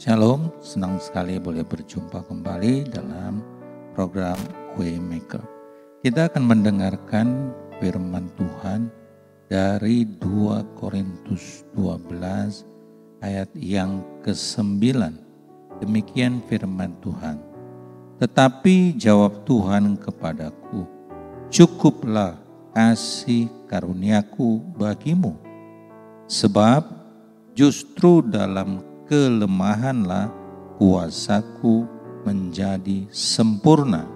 Shalom, senang sekali boleh berjumpa kembali dalam program Waymaker. Kita akan mendengarkan firman Tuhan dari 2 Korintus 12 ayat yang ke-9. Demikian firman Tuhan. Tetapi jawab Tuhan kepadaku, cukuplah kasih karuniaku bagimu, sebab justru dalam kelemahanlah kuasaku menjadi sempurna.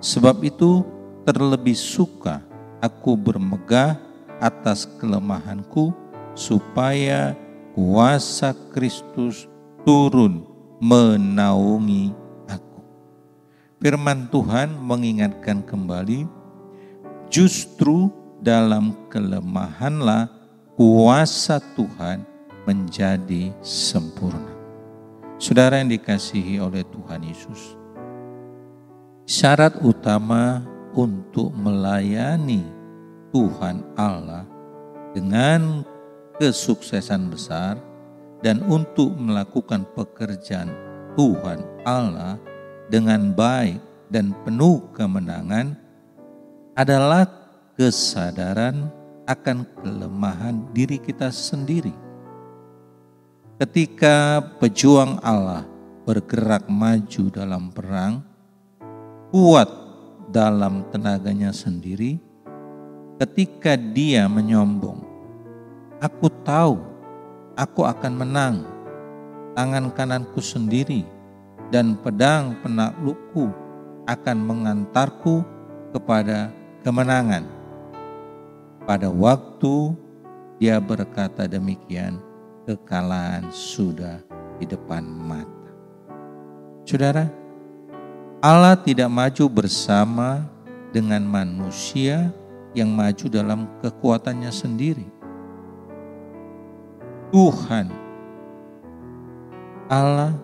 Sebab itu terlebih suka aku bermegah atas kelemahanku, supaya kuasa Kristus turun menaungi aku. Firman Tuhan mengingatkan kembali, justru dalam kelemahanlah kuasa Tuhan menjadi sempurna. Saudara yang dikasihi oleh Tuhan Yesus, syarat utama untuk melayani Tuhan Allah dengan kesuksesan besar dan untuk melakukan pekerjaan Tuhan Allah dengan baik dan penuh kemenangan adalah kesadaran akan kelemahan diri kita sendiri. Ketika pejuang Allah bergerak maju dalam perang, kuat dalam tenaganya sendiri, ketika dia menyombong, aku tahu aku akan menang, tangan kananku sendiri dan pedang penaklukku akan mengantarku kepada kemenangan. Pada waktu dia berkata demikian, kekalahan sudah di depan mata. Saudara, Allah tidak maju bersama dengan manusia yang maju dalam kekuatannya sendiri. Tuhan Allah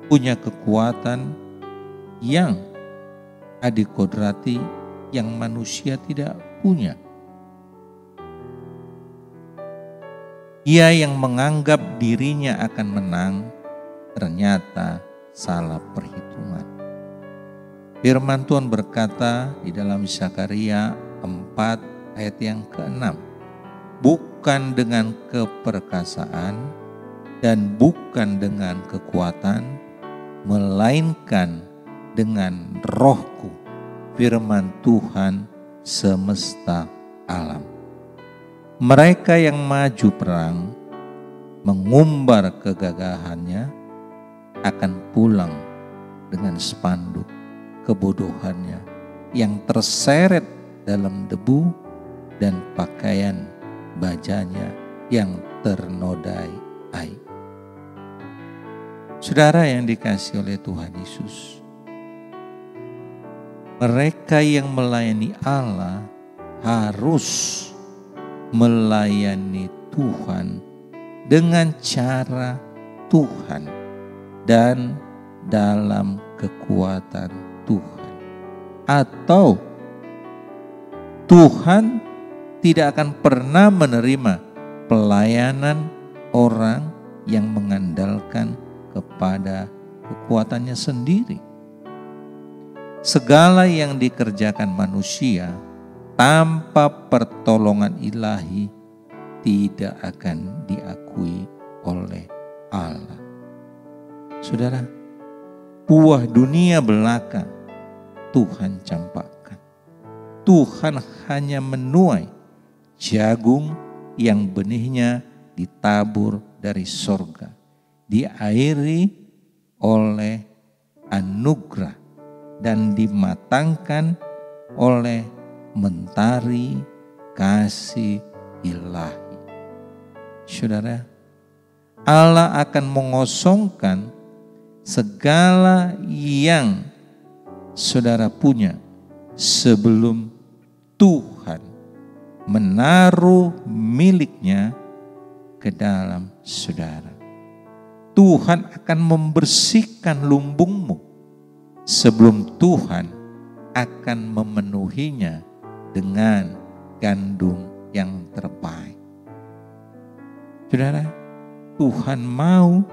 punya kekuatan yang adikodrati yang manusia tidak punya. Ia yang menganggap dirinya akan menang, ternyata salah perhitungan. Firman Tuhan berkata di dalam Zakaria 4 ayat yang ke-6, bukan dengan keperkasaan dan bukan dengan kekuatan, melainkan dengan rohku, firman Tuhan semesta alam. Mereka yang maju perang, mengumbar kegagahannya, akan pulang dengan spanduk kebodohannya yang terseret dalam debu dan pakaian bajanya yang ternodai air. Saudara yang dikasihi oleh Tuhan Yesus, mereka yang melayani Allah harus melayani Tuhan dengan cara Tuhan dan dalam kekuatan Tuhan. Atau Tuhan tidak akan pernah menerima pelayanan orang yang mengandalkan kepada kekuatannya sendiri. Segala yang dikerjakan manusia tanpa pertolongan ilahi tidak akan diakui oleh Allah. Saudara, buah dunia belaka Tuhan campakkan. Tuhan hanya menuai jagung yang benihnya ditabur dari sorga, diairi oleh anugerah dan dimatangkan oleh mentari kasih ilahi. Saudara, Allah akan mengosongkan segala yang saudara punya sebelum Tuhan menaruh miliknya ke dalam saudara. Tuhan akan membersihkan lumbungmu sebelum Tuhan akan memenuhinya dengan gandum yang terbaik. Saudara, Tuhan mau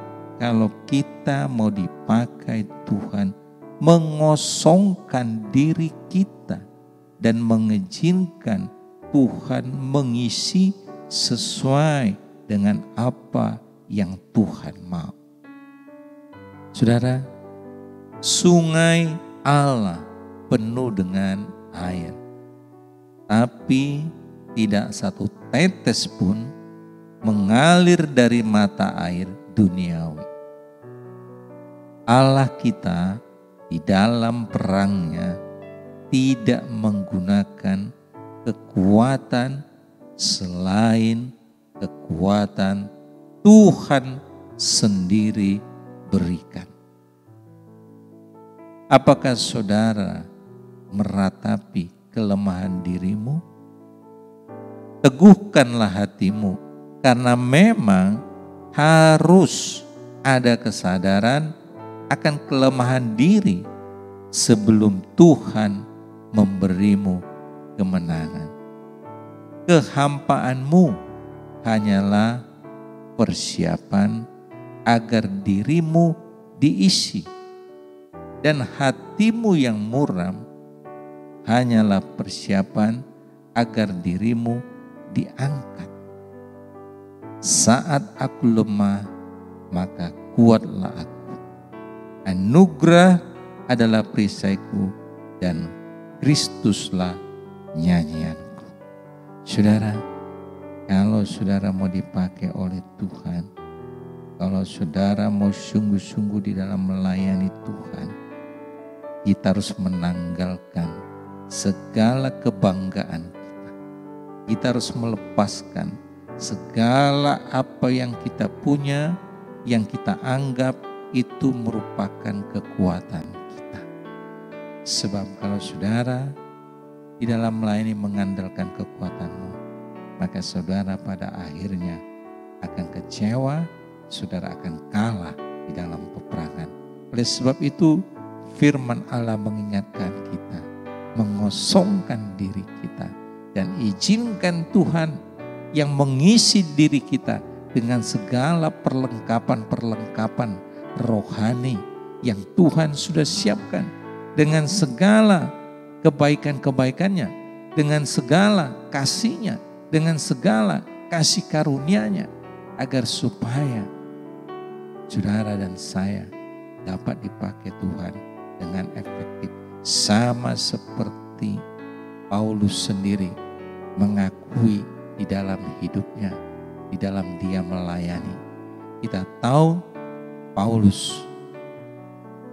kalau kita mau dipakai Tuhan, mengosongkan diri kita dan mengizinkan Tuhan mengisi sesuai dengan apa yang Tuhan mau. Saudara, sungai Allah penuh dengan air, tapi tidak satu tetes pun mengalir dari mata air duniawi. Allah kita di dalam perangnya tidak menggunakan kekuatan selain kekuatan Tuhan sendiri berikan. Apakah saudara meratapi kelemahan dirimu? Teguhkanlah hatimu, karena memang harus ada kesadaran akan kelemahan diri sebelum Tuhan memberimu kemenangan. Kehampaanmu hanyalah persiapan agar dirimu diisi, dan hatimu yang muram hanyalah persiapan agar dirimu diangkat. Saat aku lemah, maka kuatlah aku. Anugerah adalah perisaiku dan Kristuslah nyanyianku. Saudara, kalau saudara mau dipakai oleh Tuhan, kalau saudara mau sungguh-sungguh di dalam melayani Tuhan, kita harus menanggalkan segala kebanggaan kita. Kita harus melepaskan segala apa yang kita punya, yang kita anggap itu merupakan kekuatan kita. Sebab kalau saudara di dalam melayani mengandalkan kekuatanmu, maka saudara pada akhirnya akan kecewa, saudara akan kalah di dalam peperangan. Oleh sebab itu firman Allah mengingatkan kita, mengosongkan diri kita dan izinkan Tuhan yang mengisi diri kita dengan segala perlengkapan-perlengkapan rohani yang Tuhan sudah siapkan, dengan segala kebaikan-kebaikannya, dengan segala kasih-Nya, dengan segala kasih karunia-Nya, agar supaya saudara dan saya dapat dipakai Tuhan dengan efektif. Sama seperti Paulus sendiri mengakui di dalam hidupnya, di dalam dia melayani. Kita tahu Paulus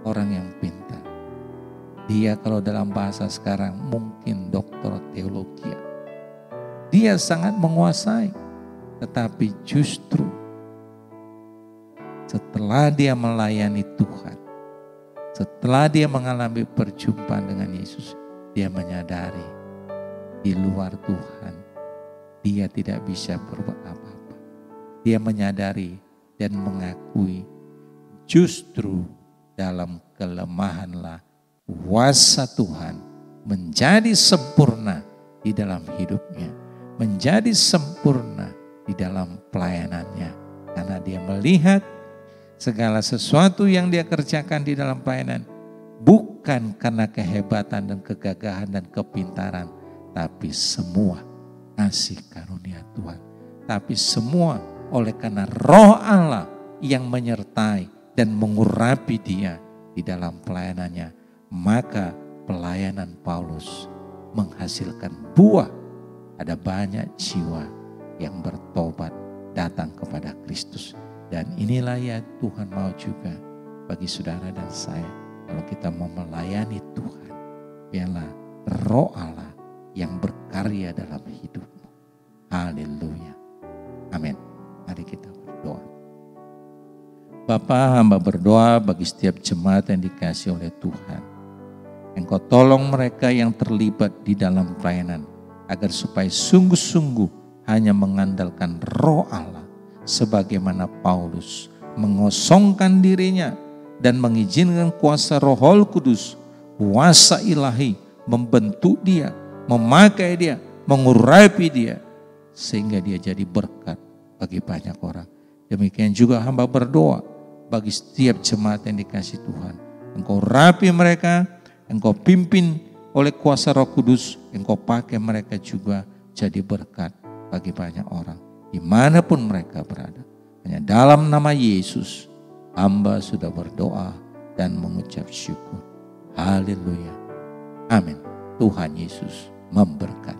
orang yang pintar. Dia kalau dalam bahasa sekarang mungkin doktor teologi. Dia sangat menguasai. Tetapi justru setelah dia melayani Tuhan, setelah dia mengalami perjumpaan dengan Yesus, dia menyadari di luar Tuhan dia tidak bisa berbuat apa-apa. Dia menyadari dan mengakui justru dalam kelemahanlah kuasa Tuhan menjadi sempurna di dalam hidupnya, menjadi sempurna di dalam pelayanannya. Karena dia melihat segala sesuatu yang dia kerjakan di dalam pelayanan bukan karena kehebatan dan kegagahan dan kepintaran, tapi semua kasih karunia Tuhan. Tapi semua oleh karena Roh Allah yang menyertai dan mengurapi dia di dalam pelayanannya. Maka pelayanan Paulus menghasilkan buah. Ada banyak jiwa yang bertobat datang kepada Kristus. Dan inilah ya Tuhan mau juga bagi saudara dan saya. Kalau kita mau melayani Tuhan, biarlah Roh Allah yang berkarya dalam hidupmu. Haleluya. Amin. Mari kita berdoa. Bapa, hamba berdoa bagi setiap jemaat yang dikasihi oleh Tuhan. Engkau tolong mereka yang terlibat di dalam pelayanan, agar supaya sungguh-sungguh hanya mengandalkan Roh Allah. Sebagaimana Paulus mengosongkan dirinya dan mengizinkan kuasa Roh Kudus, kuasa ilahi membentuk dia, memakai dia, mengurapi dia, sehingga dia jadi berkat bagi banyak orang. Demikian juga hamba berdoa bagi setiap jemaat yang dikasih Tuhan. Engkau rapi mereka, Engkau pimpin oleh kuasa Roh Kudus, Engkau pakai mereka juga jadi berkat bagi banyak orang, dimanapun mereka berada. Hanya dalam nama Yesus, hamba sudah berdoa dan mengucap syukur. Haleluya. Amin. Tuhan Yesus memberkati.